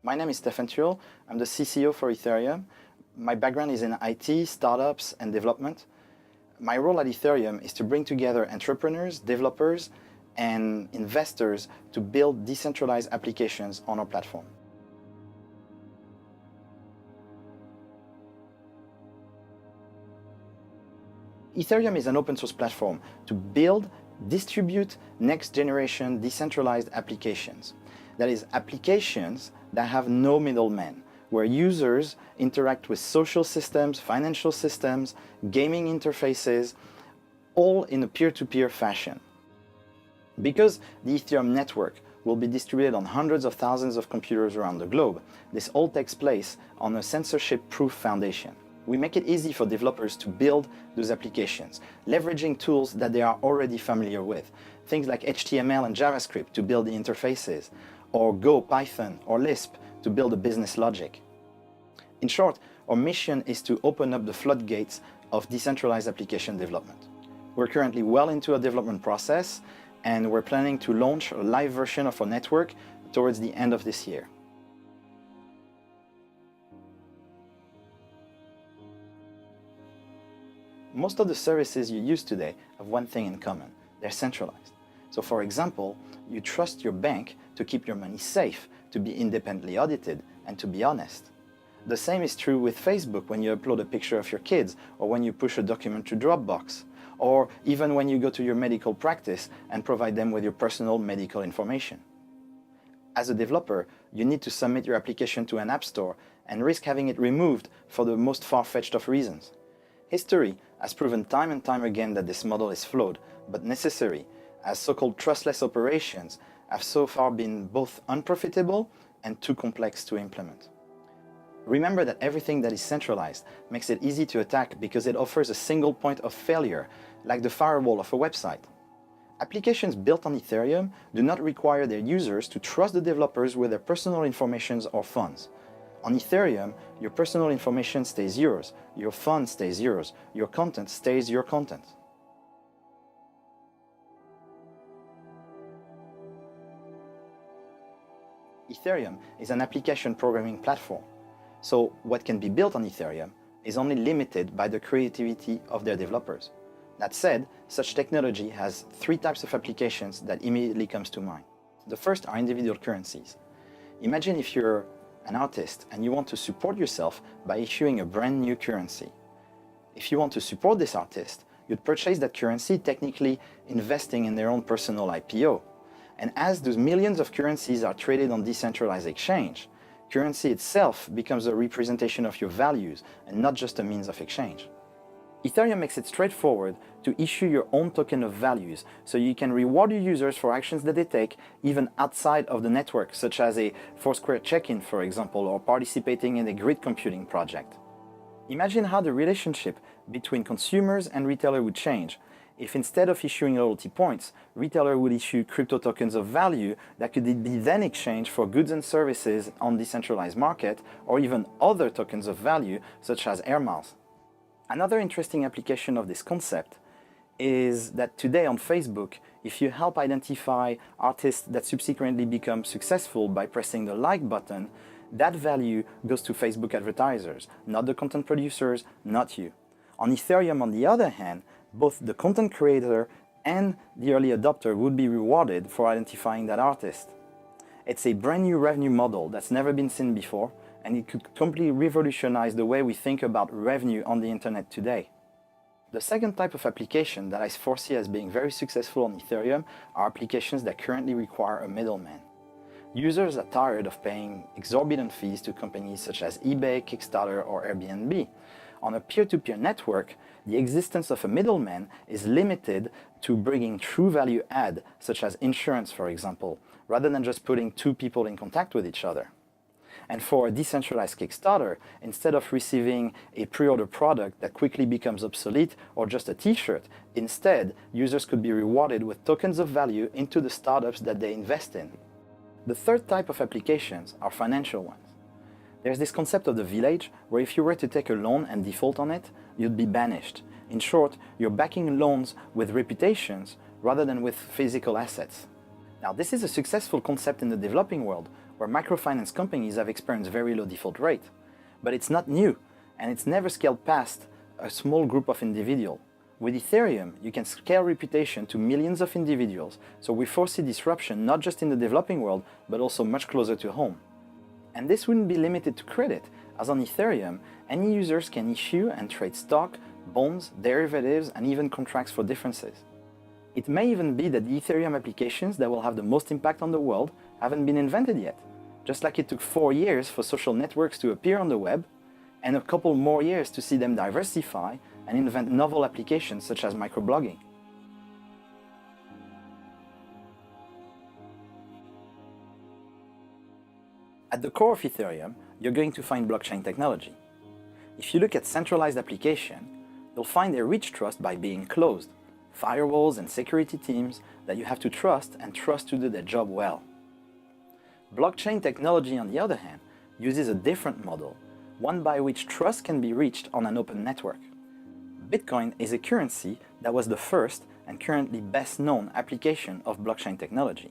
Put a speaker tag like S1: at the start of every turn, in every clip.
S1: My name is Stephan Tual. I'm the CCO for Ethereum. My background is in IT, startups, and development. My role at Ethereum is to bring together entrepreneurs, developers, and investors to build decentralized applications on our platform. Ethereum is an open source platform to build, distribute next-generation decentralized applications. That is, applications that have no middlemen, where users interact with social systems, financial systems, gaming interfaces, all in a peer-to-peer fashion. Because the Ethereum network will be distributed on hundreds of thousands of computers around the globe, this all takes place on a censorship-proof foundation. We make it easy for developers to build those applications, leveraging tools that they are already familiar with. Things like HTML and JavaScript to build the interfaces, or Go, Python, or Lisp to build the business logic. In short, our mission is to open up the floodgates of decentralized application development. We're currently well into a development process, and we're planning to launch a live version of our network towards the end of this year. Most of the services you use today have one thing in common: they're centralized. So for example, you trust your bank to keep your money safe, to be independently audited, and to be honest. The same is true with Facebook when you upload a picture of your kids, or when you push a document to Dropbox, or even when you go to your medical practice and provide them with your personal medical information. As a developer, you need to submit your application to an app store and risk having it removed for the most far-fetched of reasons. History has proven time and time again that this model is flawed, but necessary, as so-called trustless operations have so far been both unprofitable and too complex to implement. Remember that everything that is centralized makes it easy to attack because it offers a single point of failure, like the firewall of a website. Applications built on Ethereum do not require their users to trust the developers with their personal information or funds. On Ethereum, your personal information stays yours, your fund stays yours, your content stays your content. Ethereum is an application programming platform, so what can be built on Ethereum is only limited by the creativity of their developers. That said, such technology has three types of applications that immediately comes to mind. The first are individual currencies. Imagine if you're an artist and you want to support yourself by issuing a brand new currency. If you want to support this artist, you'd purchase that currency, technically investing in their own personal IPO. And as those millions of currencies are traded on decentralized exchange, currency itself becomes a representation of your values and not just a means of exchange. Ethereum makes it straightforward to issue your own token of values, so you can reward your users for actions that they take even outside of the network, such as a Foursquare check-in, for example, or participating in a grid computing project. Imagine how the relationship between consumers and retailer would change if instead of issuing loyalty points, retailer would issue crypto tokens of value that could be then exchanged for goods and services on decentralized market, or even other tokens of value such as air miles. Another interesting application of this concept is that today on Facebook, if you help identify artists that subsequently become successful by pressing the like button, that value goes to Facebook advertisers, not the content producers, not you. On Ethereum, on the other hand, both the content creator and the early adopter would be rewarded for identifying that artist. It's a brand new revenue model that's never been seen before, and it could completely revolutionize the way we think about revenue on the internet today. The second type of application that I foresee as being very successful on Ethereum are applications that currently require a middleman. Users are tired of paying exorbitant fees to companies such as eBay, Kickstarter, or Airbnb. On a peer-to-peer network, the existence of a middleman is limited to bringing true value add, such as insurance, for example, rather than just putting two people in contact with each other. And for a decentralized Kickstarter, instead of receiving a pre-order product that quickly becomes obsolete or just a t-shirt, instead, users could be rewarded with tokens of value into the startups that they invest in. The third type of applications are financial ones. There's this concept of the village, where if you were to take a loan and default on it, you'd be banished. In short, you're backing loans with reputations rather than with physical assets. Now, this is a successful concept in the developing world, where microfinance companies have experienced very low default rate. But it's not new, and it's never scaled past a small group of individuals. With Ethereum, you can scale reputation to millions of individuals, so we foresee disruption not just in the developing world, but also much closer to home. And this wouldn't be limited to credit, as on Ethereum, any users can issue and trade stock, bonds, derivatives, and even contracts for differences. It may even be that the Ethereum applications that will have the most impact on the world haven't been invented yet, just like it took 4 years for social networks to appear on the web, and a couple more years to see them diversify and invent novel applications such as microblogging. At the core of Ethereum, you're going to find blockchain technology. If you look at centralized application, you'll find they reach trust by being closed, firewalls and security teams that you have to trust to do their job well. Blockchain technology, on the other hand, uses a different model, one by which trust can be reached on an open network. Bitcoin is a currency that was the first and currently best known application of blockchain technology.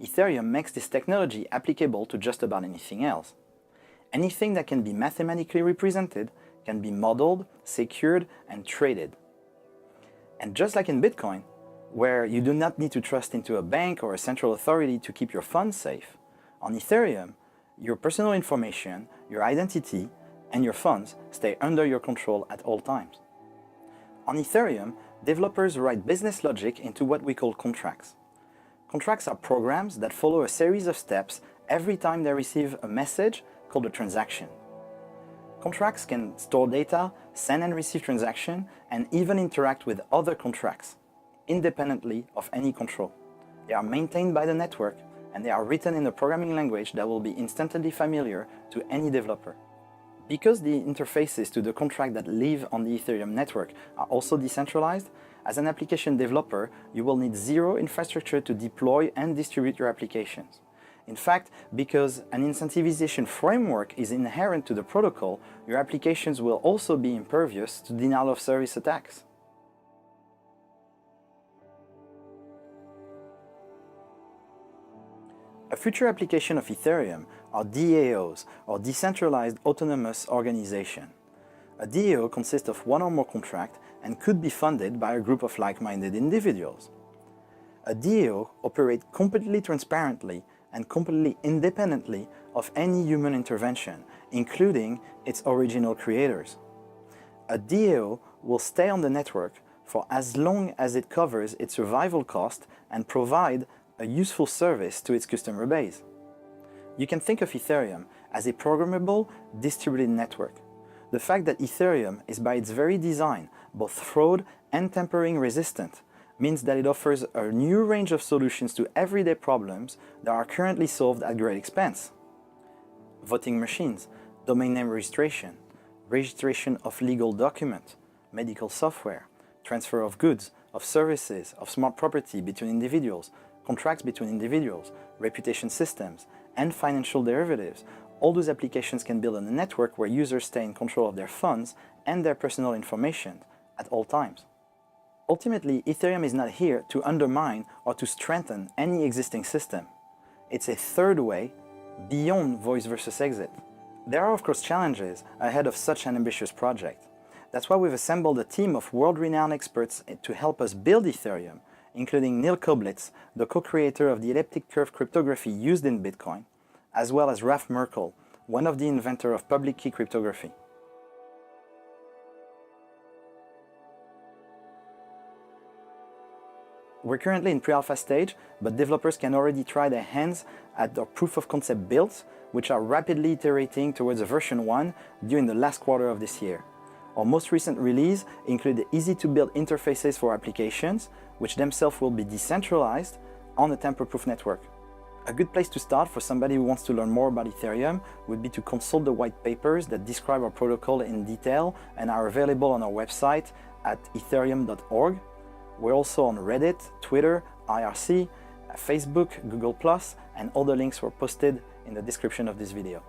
S1: Ethereum makes this technology applicable to just about anything else. Anything that can be mathematically represented can be modeled, secured, and traded. And just like in Bitcoin, where you do not need to trust into a bank or a central authority to keep your funds safe, on Ethereum, your personal information, your identity, and your funds stay under your control at all times. On Ethereum, developers write business logic into what we call contracts. Contracts are programs that follow a series of steps every time they receive a message called a transaction. Contracts can store data, send and receive transactions, and even interact with other contracts, independently of any control. They are maintained by the network, and they are written in a programming language that will be instantly familiar to any developer. Because the interfaces to the contract that live on the Ethereum network are also decentralized, as an application developer, you will need zero infrastructure to deploy and distribute your applications. In fact, because an incentivization framework is inherent to the protocol, your applications will also be impervious to denial of service attacks. A future application of Ethereum are DAOs, or Decentralized Autonomous Organization. A DAO consists of one or more contracts and could be funded by a group of like-minded individuals. A DAO operates completely transparently and completely independently of any human intervention, including its original creators. A DAO will stay on the network for as long as it covers its survival cost and provide a useful service to its customer base. You can think of Ethereum as a programmable, distributed network. The fact that Ethereum is by its very design both fraud and tampering resistant means that it offers a new range of solutions to everyday problems that are currently solved at great expense. Voting machines, domain name registration, registration of legal documents, medical software, transfer of goods, of services, of smart property between individuals, contracts between individuals, reputation systems, and financial derivatives. All those applications can build on a network where users stay in control of their funds and their personal information at all times. Ultimately, Ethereum is not here to undermine or to strengthen any existing system. It's a third way beyond voice versus exit. There are of course challenges ahead of such an ambitious project. That's why we've assembled a team of world-renowned experts to help us build Ethereum, including Neil Koblitz, the co-creator of the elliptic curve cryptography used in Bitcoin, as well as Ralph Merkle, one of the inventors of public key cryptography. We're currently in pre-alpha stage, but developers can already try their hands at our proof-of-concept builds, which are rapidly iterating towards a version 1 during the last quarter of this year. Our most recent release include easy-to-build interfaces for applications, which themselves will be decentralized on a tamper-proof network. A good place to start for somebody who wants to learn more about Ethereum would be to consult the white papers that describe our protocol in detail and are available on our website at ethereum.org. We're also on Reddit, Twitter, IRC, Facebook, Google+, and all the links were posted in the description of this video.